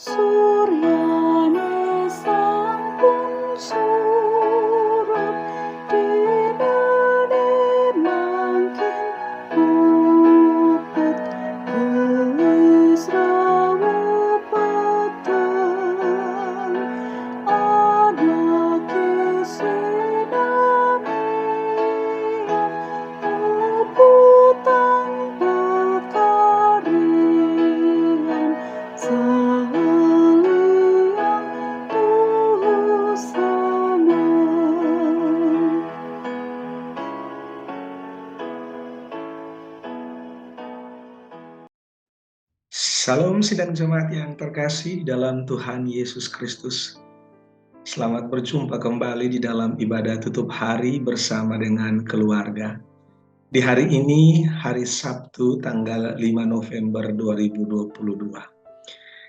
Suryane sampun surup dinane mangkin mupet wis rawuh peteng ana kesinamian uputan pekarian saliang tusana. Salam sidang jemaat yang terkasih di dalam Tuhan Yesus Kristus. Selamat berjumpa kembali di dalam ibadah tutup hari bersama dengan keluarga. Di hari ini, hari Sabtu tanggal 5 November 2022.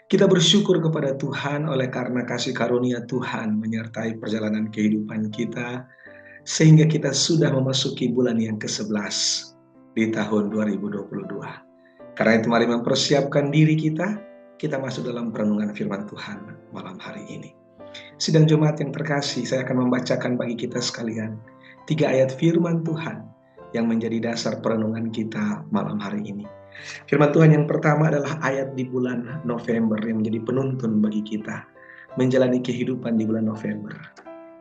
Kita bersyukur kepada Tuhan oleh karena kasih karunia Tuhan menyertai perjalanan kehidupan kita, sehingga kita sudah memasuki bulan yang ke-11 di tahun 2022. Karena itu mari mempersiapkan diri kita masuk dalam perenungan firman Tuhan malam hari ini. Sidang jemaat yang terkasih, saya akan membacakan bagi kita sekalian 3 ayat firman Tuhan yang menjadi dasar perenungan kita malam hari ini. Firman Tuhan yang pertama adalah ayat di bulan November yang menjadi penuntun bagi kita menjalani kehidupan di bulan November.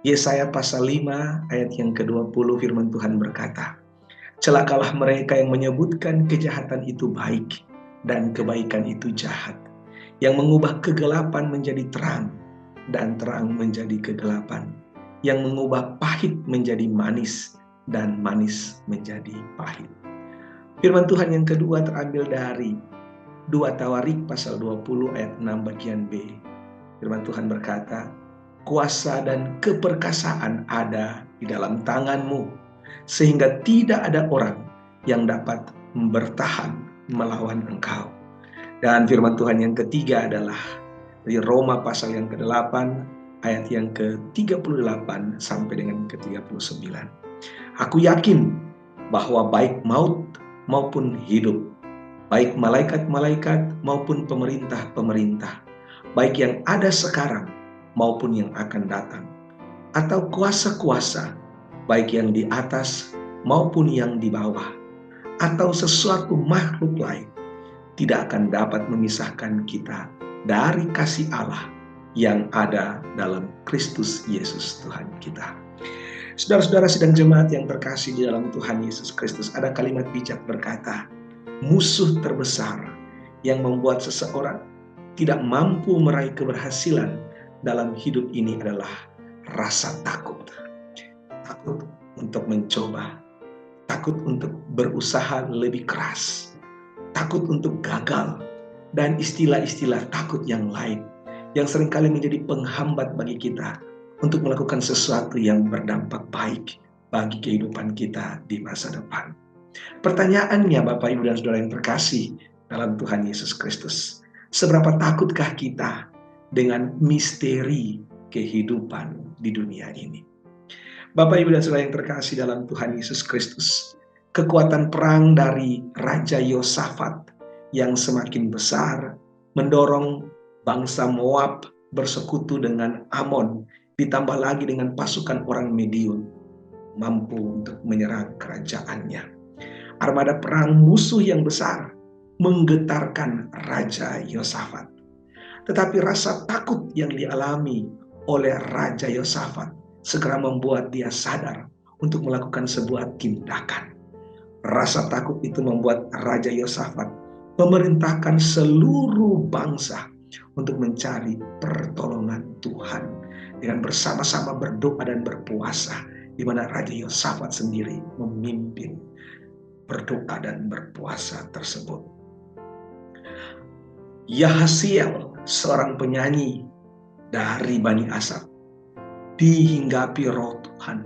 Yesaya pasal 5 ayat yang ke-20 firman Tuhan berkata, "Celakalah mereka yang menyebutkan kejahatan itu baik dan kebaikan itu jahat, yang mengubah kegelapan menjadi terang dan terang menjadi kegelapan, yang mengubah pahit menjadi manis dan manis menjadi pahit." Firman Tuhan yang kedua terambil dari 2 Tawarik pasal 20 ayat 6 bagian B. Firman Tuhan berkata, "Kuasa dan keperkasaan ada di dalam tanganmu, sehingga tidak ada orang yang dapat bertahan melawan engkau." Dan firman Tuhan yang ketiga adalah di Roma pasal yang ke-8 ayat yang ke-38 sampai dengan ke-39. "Aku yakin bahwa baik maut maupun hidup, baik malaikat-malaikat maupun pemerintah-pemerintah, baik yang ada sekarang maupun yang akan datang, atau kuasa-kuasa, baik yang di atas maupun yang di bawah, atau sesuatu makhluk lain, tidak akan dapat memisahkan kita dari kasih Allah yang ada dalam Kristus Yesus Tuhan kita." Saudara-saudara sidang jemaat yang terkasih di dalam Tuhan Yesus Kristus, ada kalimat bijak berkata, musuh terbesar yang membuat seseorang tidak mampu meraih keberhasilan dalam hidup ini adalah rasa takut. Takut untuk mencoba, takut untuk berusaha lebih keras, takut untuk gagal, dan istilah-istilah takut yang lain yang seringkali menjadi penghambat bagi kita untuk melakukan sesuatu yang berdampak baik bagi kehidupan kita di masa depan. Pertanyaannya Bapak, Ibu, dan Saudara yang terkasih dalam Tuhan Yesus Kristus, seberapa takutkah kita dengan misteri kehidupan di dunia ini? Bapak, Ibu, dan Saudara yang terkasih dalam Tuhan Yesus Kristus, kekuatan perang dari Raja Yosafat yang semakin besar mendorong bangsa Moab bersekutu dengan Amon, ditambah lagi dengan pasukan orang Medion mampu untuk menyerang kerajaannya. Armada perang musuh yang besar menggetarkan Raja Yosafat. Tetapi rasa takut yang dialami oleh Raja Yosafat segera membuat dia sadar untuk melakukan sebuah tindakan. Rasa takut itu membuat Raja Yosafat memerintahkan seluruh bangsa untuk mencari pertolongan Tuhan dengan bersama-sama berdoa dan berpuasa, di mana Raja Yosafat sendiri memimpin berdoa dan berpuasa tersebut. Yahasiel, seorang penyanyi dari Bani Asaf, dihinggapi roh Tuhan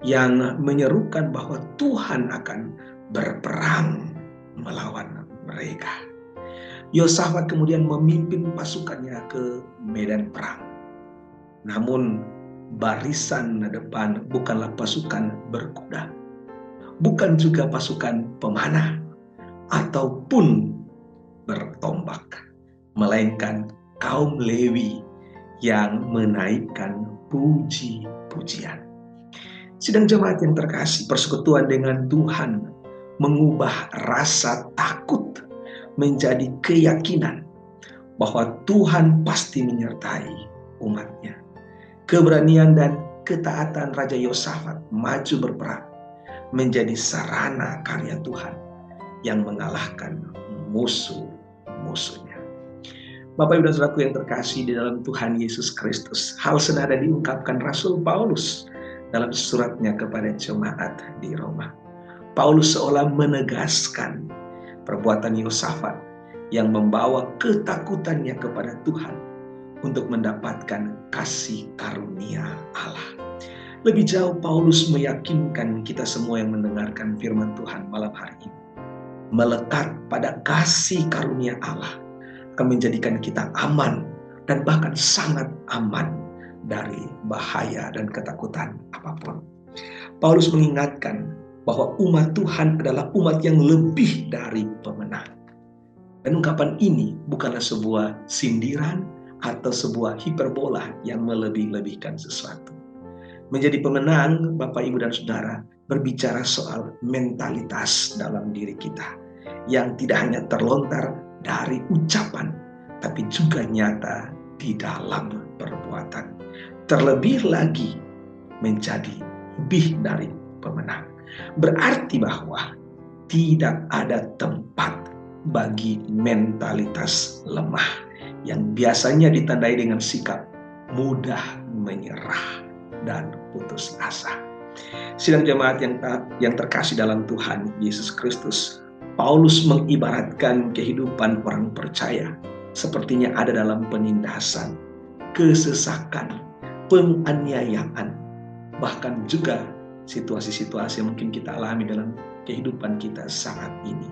yang menyerukan bahwa Tuhan akan berperang melawan mereka. Yosafat kemudian memimpin pasukannya ke medan perang. Namun barisan depan bukanlah pasukan berkuda, bukan juga pasukan pemanah ataupun bertombak, melainkan kaum Lewi yang menaikkan puji-pujian. Sidang jemaat yang terkasih, persekutuan dengan Tuhan mengubah rasa takut menjadi keyakinan bahwa Tuhan pasti menyertai umatnya. Keberanian dan ketaatan Raja Yosafat maju berperang menjadi sarana karya Tuhan yang mengalahkan musuh-musuhnya. Bapak Ibu dan Saudaraku yang terkasih di dalam Tuhan Yesus Kristus, hal senada diungkapkan Rasul Paulus dalam suratnya kepada jemaat di Roma. Paulus seolah menegaskan perbuatan Yosafat yang membawa ketakutannya kepada Tuhan untuk mendapatkan kasih karunia Allah. Lebih jauh, Paulus meyakinkan kita semua yang mendengarkan firman Tuhan malam hari ini, melekat pada kasih karunia Allah akan menjadikan kita aman dan bahkan sangat aman dari bahaya dan ketakutan apapun. Paulus mengingatkan bahwa umat Tuhan adalah umat yang lebih dari pemenang. Dan ungkapan ini bukanlah sebuah sindiran atau sebuah hiperbola yang melebih-lebihkan sesuatu. Menjadi pemenang, Bapak, Ibu, dan Saudara, berbicara soal mentalitas dalam diri kita yang tidak hanya terlontar dari ucapan, tapi juga nyata di dalam perbuatan. Terlebih lagi menjadi lebih dari pemenang. Berarti bahwa tidak ada tempat bagi mentalitas lemah yang biasanya ditandai dengan sikap mudah menyerah dan putus asa. Sidang jemaat yang terkasih dalam Tuhan Yesus Kristus, Paulus mengibaratkan kehidupan orang percaya sepertinya ada dalam penindasan, kesesakan, penganiayaan, bahkan juga situasi-situasi yang mungkin kita alami dalam kehidupan kita saat ini.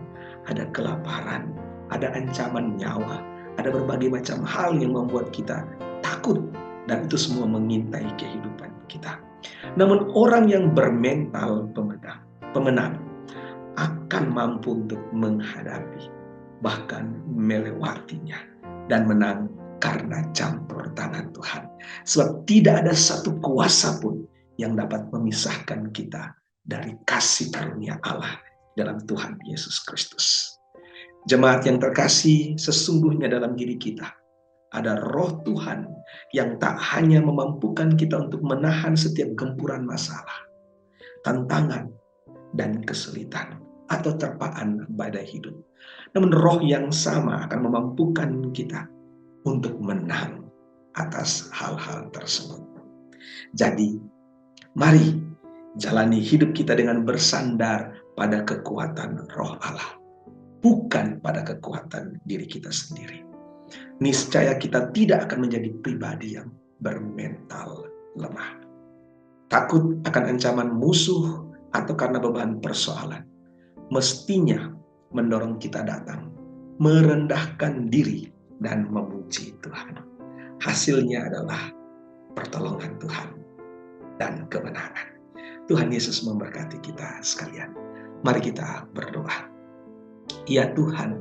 Ada kelaparan, ada ancaman nyawa, ada berbagai macam hal yang membuat kita takut, dan itu semua mengintai kehidupan kita. Namun orang yang bermental pemenang akan mampu untuk menghadapi, bahkan melewatinya, dan menang karena campur tangan Tuhan. Sebab tidak ada satu kuasa pun yang dapat memisahkan kita dari kasih karunia Allah dalam Tuhan Yesus Kristus. Jemaat yang terkasih, sesungguhnya dalam diri kita ada roh Tuhan yang tak hanya memampukan kita untuk menahan setiap gempuran masalah, tantangan, dan kesulitan atau terpaan badai hidup. Namun roh yang sama akan memampukan kita untuk menang atas hal-hal tersebut. Jadi, mari jalani hidup kita dengan bersandar pada kekuatan roh Allah, bukan pada kekuatan diri kita sendiri. Niscaya kita tidak akan menjadi pribadi yang bermental lemah, takut akan ancaman musuh atau karena beban persoalan. Mestinya mendorong kita datang, merendahkan diri, dan memuji Tuhan. Hasilnya adalah pertolongan Tuhan dan kemenangan. Tuhan Yesus memberkati kita sekalian. Mari kita berdoa. Ya Tuhan,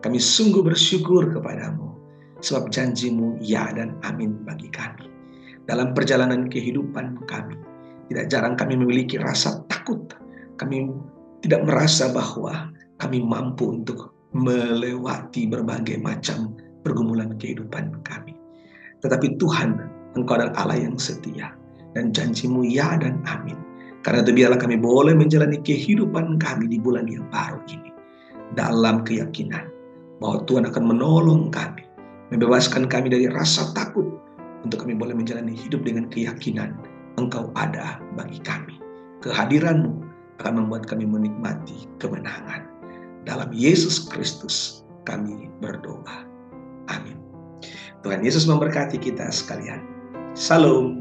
kami sungguh bersyukur kepadamu, sebab janji-Mu ya dan amin bagi kami. Dalam perjalanan kehidupan kami, tidak jarang kami memiliki rasa takut. Kami tidak merasa bahwa kami mampu untuk melewati berbagai macam pergumulan kehidupan kami. Tetapi Tuhan, Engkau adalah Allah yang setia, dan janji-Mu ya dan amin. Karena itu biarlah kami boleh menjalani kehidupan kami di bulan yang baru ini dalam keyakinan bahwa Tuhan akan menolong kami, membebaskan kami dari rasa takut, untuk kami boleh menjalani hidup dengan keyakinan Engkau ada bagi kami. Kehadiran-Mu akan membuat kami menikmati kemenangan. Dalam Yesus Kristus kami berdoa. Amin. Tuhan Yesus memberkati kita sekalian. Salam.